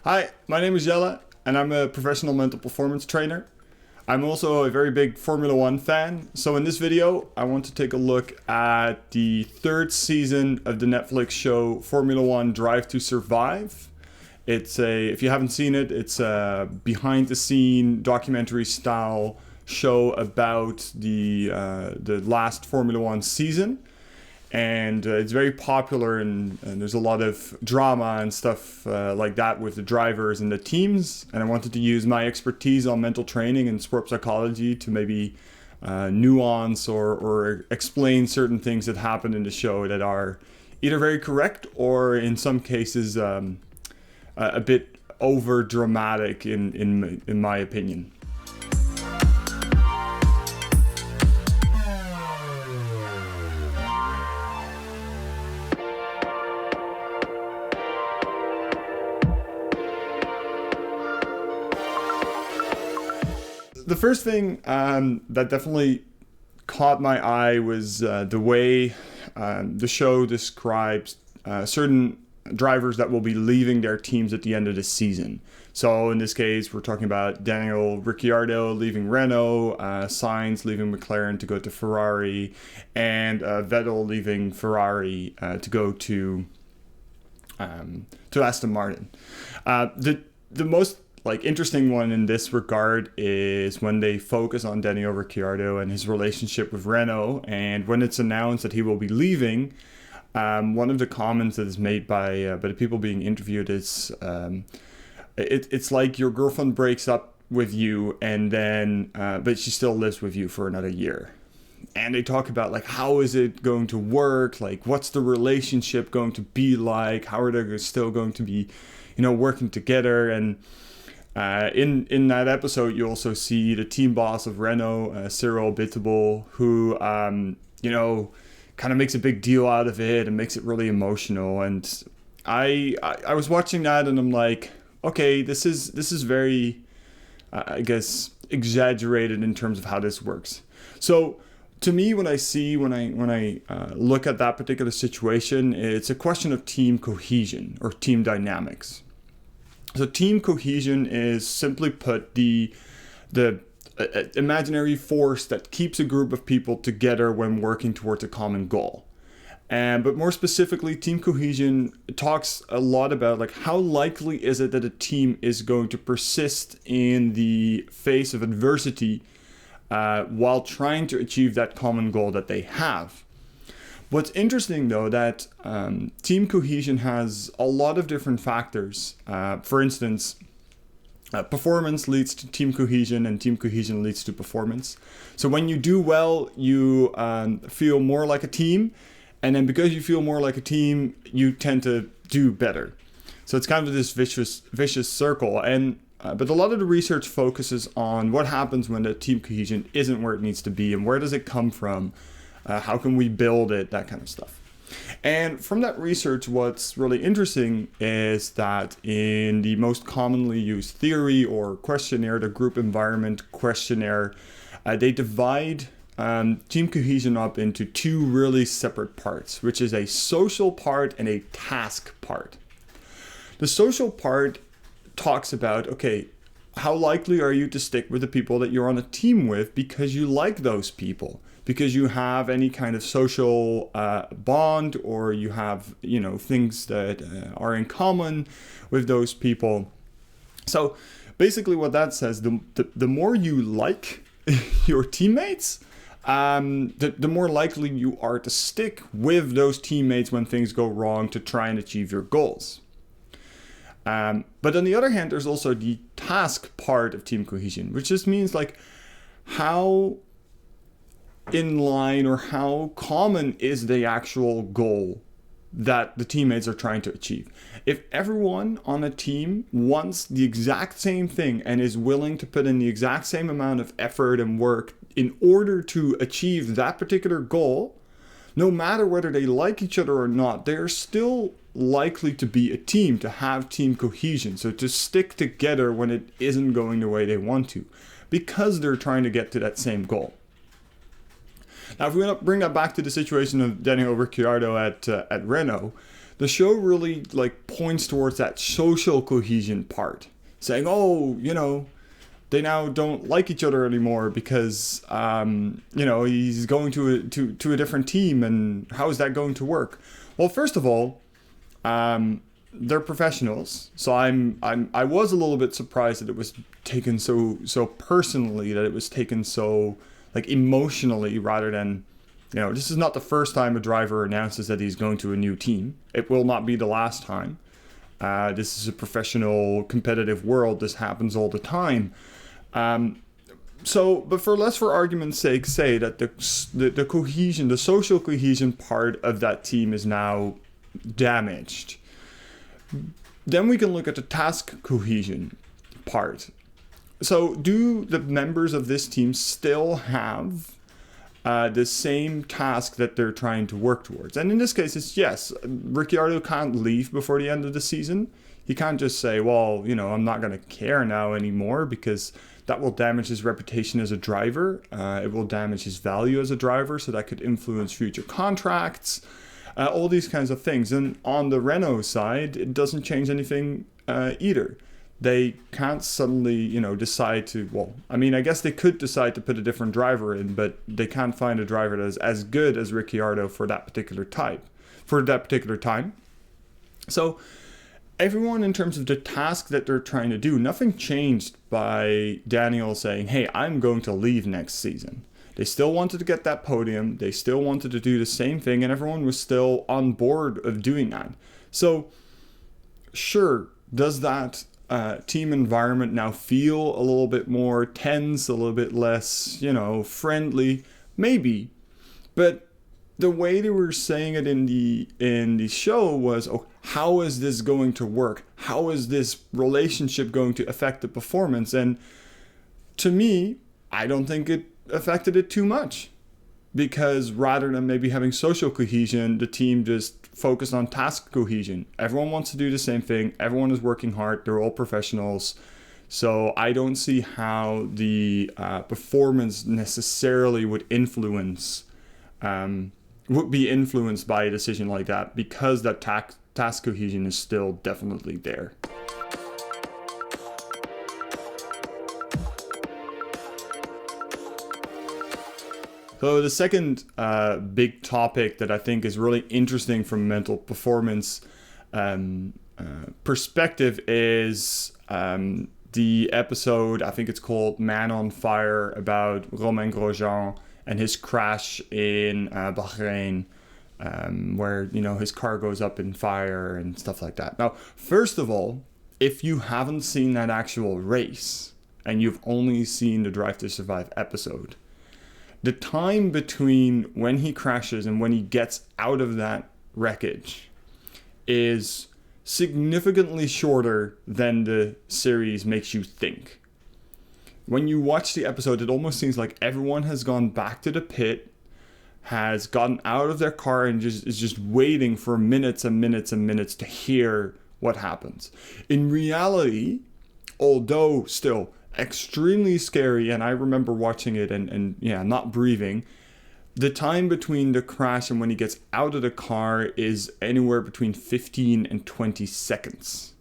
Hi, my name is Jelle, and I'm a professional mental performance trainer. I'm also a very big Formula One fan, so in this video, I want to take a look at the third season of the Netflix show Formula One Drive to Survive. If you haven't seen it, it's a behind-the-scene documentary-style show about the last Formula One season. And it's very popular, and there's a lot of drama and stuff like that with the drivers and the teams. And I wanted to use my expertise on mental training and sport psychology to maybe nuance or explain certain things that happen in the show that are either very correct or in some cases a bit over dramatic in my opinion. The first thing that definitely caught my eye was the way the show describes certain drivers that will be leaving their teams at the end of the season. So in this case, we're talking about Ricciardo leaving Renault, Sainz leaving McLaren to go to Ferrari, and Vettel leaving Ferrari to go to Aston Martin. The most interesting one in this regard is when they focus on Daniel Ricciardo and his relationship with Renault, and when it's announced that he will be leaving, one of the comments that is made by the people being interviewed is, it's like your girlfriend breaks up with you and then but she still lives with you for another year. And they talk about how is it going to work, what's the relationship going to be like, how are they still going to be working together. And in that episode, you also see the team boss of Renault, Cyril Abiteboul, who kind of makes a big deal out of it and makes it really emotional. And I was watching that and I'm like, okay, this is very, I guess, exaggerated in terms of how this works. So to me, when I look at that particular situation, it's a question of team cohesion or team dynamics. So team cohesion is, simply put, the imaginary force that keeps a group of people together when working towards a common goal. But more specifically, team cohesion talks a lot about how likely is it that a team is going to persist in the face of adversity while trying to achieve that common goal that they have. What's interesting, though, that team cohesion has a lot of different factors. For instance, performance leads to team cohesion, and team cohesion leads to performance. So when you do well, you feel more like a team, and then because you feel more like a team, you tend to do better. So it's kind of this vicious circle. And but a lot of the research focuses on what happens when the team cohesion isn't where it needs to be, and where does it come from. How can we build it? That kind of stuff. And from that research, what's really interesting is that in the most commonly used theory or questionnaire, the group environment questionnaire, they divide team cohesion up into two really separate parts, which is a social part and a task part. The social part talks about, okay, how likely are you to stick with the people that you're on a team with because you like those people? Because you have any kind of social bond, or you have things that are in common with those people. So basically what that says, the more you like your teammates, the more likely you are to stick with those teammates when things go wrong to try and achieve your goals. But on the other hand, there's also the task part of team cohesion, which just means how in line or how common is the actual goal that the teammates are trying to achieve. If everyone on a team wants the exact same thing and is willing to put in the exact same amount of effort and work in order to achieve that particular goal, no matter whether they like each other or not, they're still likely to be a team, to have team cohesion, so to stick together when it isn't going the way they want to, because they're trying to get to that same goal. Now, if we want to bring that back to the situation of Daniel Ricciardo at Renault, the show really like points towards that social cohesion part, saying, oh, they now don't like each other anymore because he's going to a different team, and how is that going to work? Well, first of all, they're professionals, so I was a little bit surprised that it was taken so personally, that it was taken so like emotionally, rather than, this is not the first time a driver announces that he's going to a new team. It will not be the last time. This is a professional, competitive world. This happens all the time. But for argument's sake, say that the cohesion, the social cohesion part of that team is now damaged. Then we can look at the task cohesion part. So do the members of this team still have the same task that they're trying to work towards? And in this case, it's yes. Ricciardo can't leave before the end of the season. He can't just say, well, I'm not going to care now anymore, because that will damage his reputation as a driver. It will damage his value as a driver, so that could influence future contracts. All these kinds of things. And on the Renault side, it doesn't change anything either. They can't suddenly, decide to, I guess they could decide to put a different driver in, but they can't find a driver that is as good as Ricciardo for that particular time. So everyone, in terms of the task that they're trying to do, nothing changed by Daniel saying, hey, I'm going to leave next season. They still wanted to get that podium. They still wanted to do the same thing, and everyone was still on board of doing that. So, sure, does that team environment now feel a little bit more tense, a little bit less, friendly? Maybe. But the way they were saying it in the show was, how is this going to work? How is this relationship going to affect the performance? And to me, I don't think it affected it too much, because rather than maybe having social cohesion, the team just focused on task cohesion. Everyone wants to do the same thing. Everyone is working hard. They're all professionals. So I don't see how the performance necessarily would be influenced by a decision like that, because that task cohesion is still definitely there. So the second big topic that I think is really interesting from a mental performance perspective is the episode, I think it's called Man on Fire, about Romain Grosjean and his crash in Bahrain, where, his car goes up in fire and stuff like that. Now, first of all, if you haven't seen that actual race and you've only seen the Drive to Survive episode, the time between when he crashes and when he gets out of that wreckage is significantly shorter than the series makes you think. When you watch the episode, it almost seems like everyone has gone back to the pit, has gotten out of their car, and is just waiting for minutes and minutes and minutes to hear what happens. In reality, although still extremely scary, and I remember watching it and not breathing, the time between the crash and when he gets out of the car is anywhere between 15 and 20 seconds.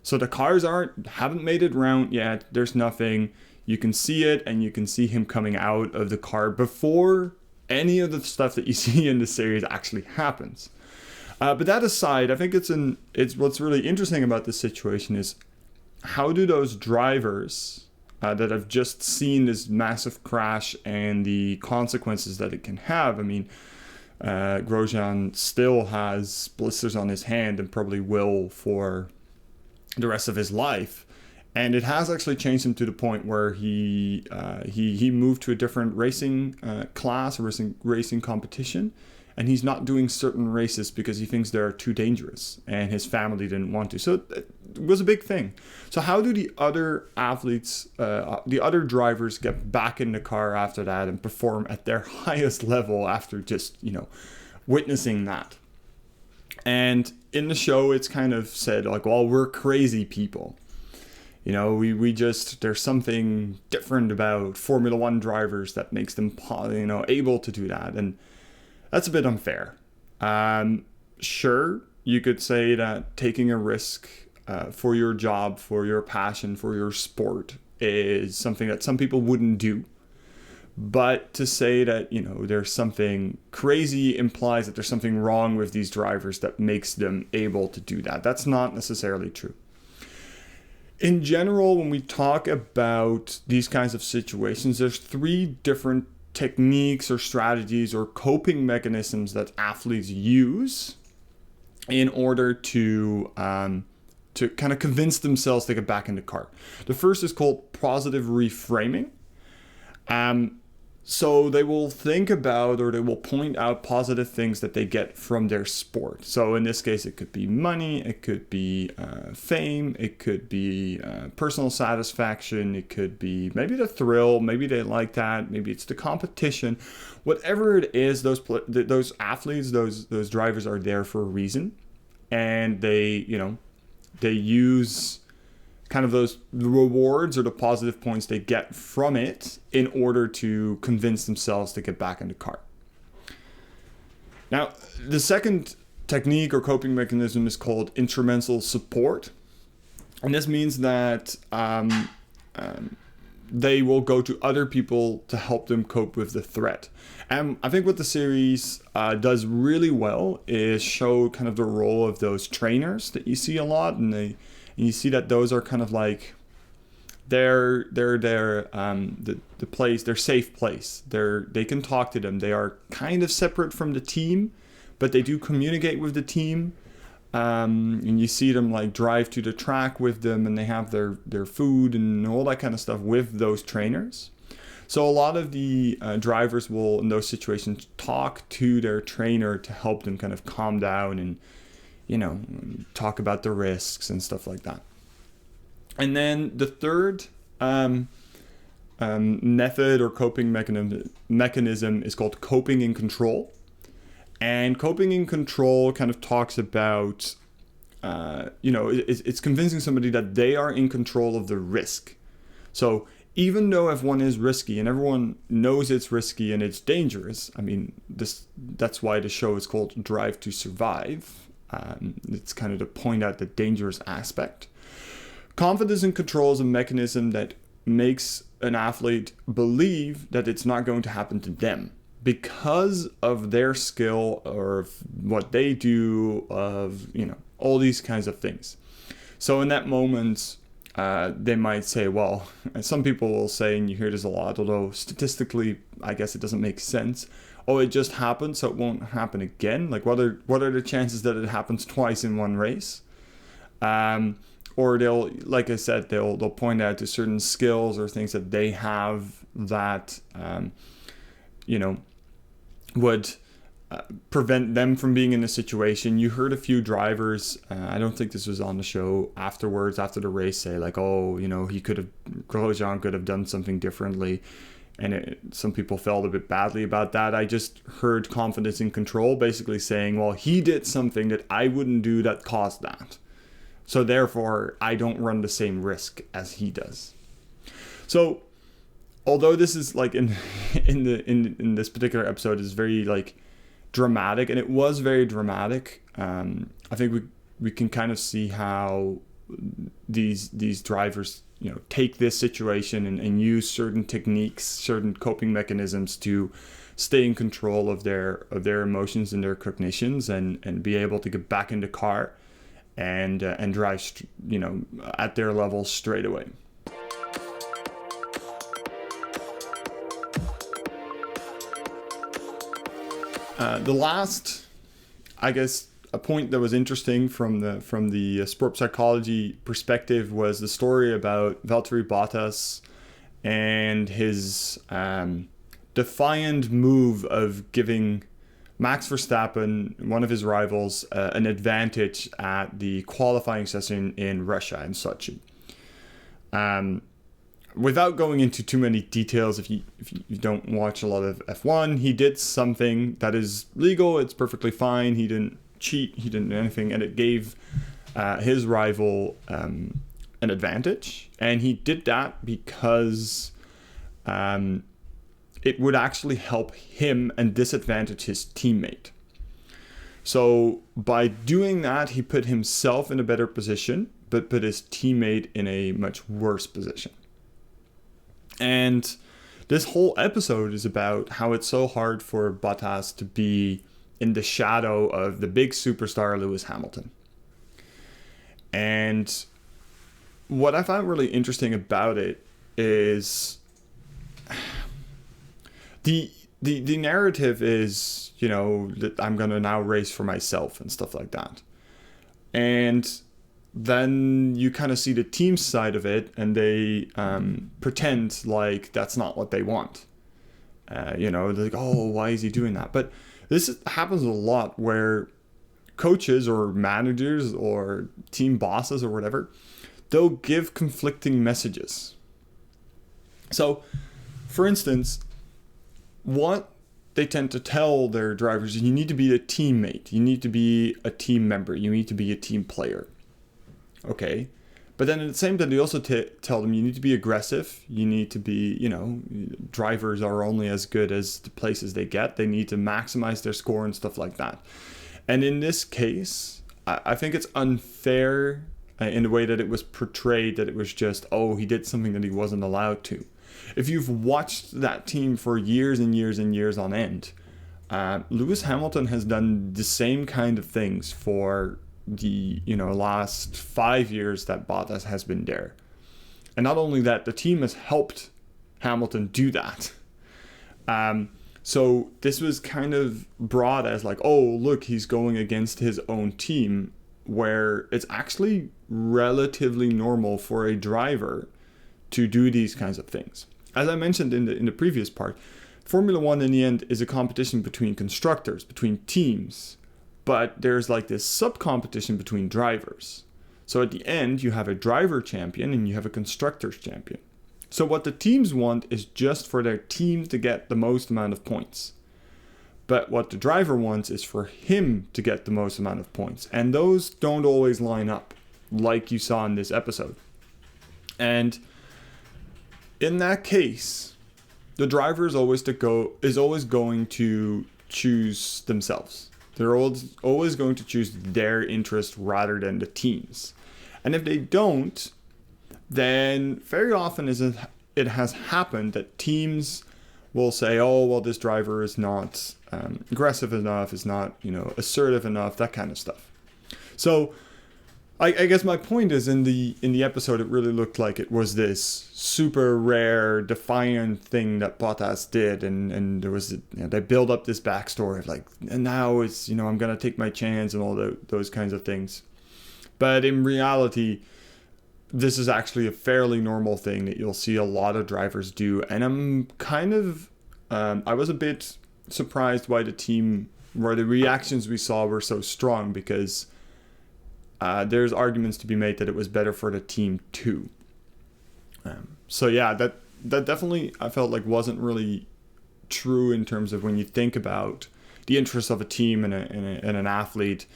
So the cars haven't made it round yet. There's nothing. You can see it, and you can see him coming out of the car before any of the stuff that you see in the series actually happens. But that aside, I think it's what's really interesting about this situation is, how do those drivers that have just seen this massive crash and the consequences that it can have? I mean, Grosjean still has blisters on his hand and probably will for the rest of his life. And it has actually changed him to the point where he moved to a different racing class, racing competition. And he's not doing certain races because he thinks they're too dangerous, and his family didn't want to. So it was a big thing. So how do the other athletes, the other drivers, get back in the car after that and perform at their highest level after just, witnessing that? And in the show, it's kind of said like, well, we're crazy people. We just, there's something different about Formula One drivers that makes them, able to do that. And that's a bit unfair. Sure, you could say that taking a risk for your job, for your passion, for your sport is something that some people wouldn't do. But to say that, there's something crazy implies that there's something wrong with these drivers that makes them able to do that. That's not necessarily true. In general, when we talk about these kinds of situations, there's 3 different techniques or strategies or coping mechanisms that athletes use in order to kind of convince themselves to get back in the car. The first is called positive reframing. So they will think about, or they will point out positive things that they get from their sport. So in this case, it could be money, it could be fame, it could be personal satisfaction, it could be maybe the thrill, maybe they like that, maybe it's the competition. Whatever it is, those athletes, those drivers are there for a reason, and they use kind of those rewards or the positive points they get from it in order to convince themselves to get back in the car. Now, the second technique or coping mechanism is called instrumental support. And this means that they will go to other people to help them cope with the threat. And I think what the series does really well is show kind of the role of those trainers that you see a lot, and you see that those are kind of like they're the place, their safe place. They can talk to them. They are kind of separate from the team, but they do communicate with the team. And you see them like drive to the track with them, and they have their food and all that kind of stuff with those trainers. So a lot of the drivers will, in those situations, talk to their trainer to help them kind of calm down and talk about the risks and stuff like that. And then the third method or coping mechanism is called coping in control. And coping in control kind of talks about, it's convincing somebody that they are in control of the risk. So even though F1 is risky and everyone knows it's risky and it's dangerous, that's why the show is called Drive to Survive. It's kind of to point out the dangerous aspect. Confidence in control is a mechanism that makes an athlete believe that it's not going to happen to them because of their skill or what they do, of all these kinds of things. So in that moment, they might say, well, some people will say, and you hear this a lot, although statistically, I guess it doesn't make sense. Oh, it just happened, so it won't happen again. Like, what are the chances that it happens twice in one race? Or they'll, like I said, they'll point out to certain skills or things that they have that, would prevent them from being in a situation. You heard a few drivers, I don't think this was on the show, afterwards, after the race, say like, Grosjean could have done something differently. And some people felt a bit badly about that. I just heard confidence in control basically saying, well, he did something that I wouldn't do that caused that. So therefore, I don't run the same risk as he does. So although this is like in this particular episode is very like dramatic, and it was very dramatic, I think we can kind of see how these drivers take this situation and use certain techniques, certain coping mechanisms to stay in control of their emotions and their cognitions, and be able to get back in the car and drive at their level straight away. The last, I guess, a point that was interesting from the sport psychology perspective was the story about Valtteri Bottas and his defiant move of giving Max Verstappen, one of his rivals, an advantage at the qualifying session in Russia, in Sochi. Without going into too many details, if you don't watch a lot of F1, he did something that is legal. It's perfectly fine. He didn't cheat. He didn't do anything, and it gave his rival an advantage. And he did that because it would actually help him and disadvantage his teammate. So by doing that, he put himself in a better position, but put his teammate in a much worse position. And this whole episode is about how it's so hard for Bottas to be in the shadow of the big superstar Lewis Hamilton. And what I found really interesting about it is the narrative is, you know, that I'm going to now race for myself and stuff like that. And then you kind of see the team side of it, and they pretend like that's not what they want. You know, they're like, oh, why is he doing that? But this happens a lot where coaches or managers or team bosses or whatever, they'll give conflicting messages. So, for instance, what they tend to tell their drivers is you need to be a teammate, you need to be a team member, you need to be a team player. Okay, but then at the same time, they also tell them you need to be aggressive, you need to be, you know, drivers are only as good as the places they get, they need to maximize their score and stuff like that. And in this case, I think it's unfair in the way that it was portrayed, that it was just, oh, he did something that he wasn't allowed to. If you've watched that team for years and years and years on end, Lewis Hamilton has done the same kind of things for the, you know, last 5 years that Bottas has been there. And not only that, the team has helped Hamilton do that. So this was kind of brought as like, oh, look, he's going against his own team, where it's actually relatively normal for a driver to do these kinds of things. As I mentioned in the previous part, Formula One in the end is a competition between constructors, between teams, but there's like this sub-competition between drivers. So at the end, you have a driver champion and you have a constructors champion. So what the teams want is just for their team to get the most amount of points. But what the driver wants is for him to get the most amount of points. And those don't always line up, like you saw in this episode. And in that case, the driver is always going to choose themselves. They're always going to choose their interest rather than the team's. And if they don't, then very often it has happened that teams will say, oh, well, this driver is not aggressive enough, is not, you know, assertive enough, that kind of stuff. So I guess my point is, in the episode, it really looked like it was this super rare, defiant thing that Bottas did, and there was, you know, they build up this backstory of like, and now it's, you know, I'm gonna take my chance and all those kinds of things. But in reality, this is actually a fairly normal thing that you'll see a lot of drivers do, and I'm kind of, I was a bit surprised why the reactions we saw were so strong, because there's arguments to be made that it was better for the team too. So yeah, that definitely I felt like wasn't really true in terms of when you think about the interests of a team and an athlete.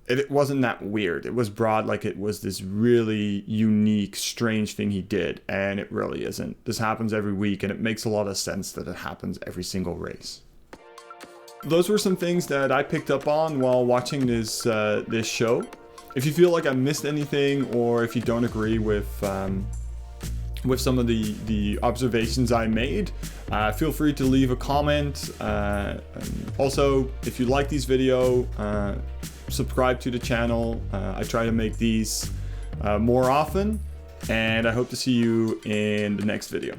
It wasn't that weird. It was broad, like it was this really unique, strange thing he did, and it really isn't. This happens every week, and it makes a lot of sense that it happens every single race. Those were some things that I picked up on while watching this show. If you feel like I missed anything, or if you don't agree with some of the observations I made, feel free to leave a comment. Also, if you like these videos, subscribe to the channel. I try to make these more often, and I hope to see you in the next video.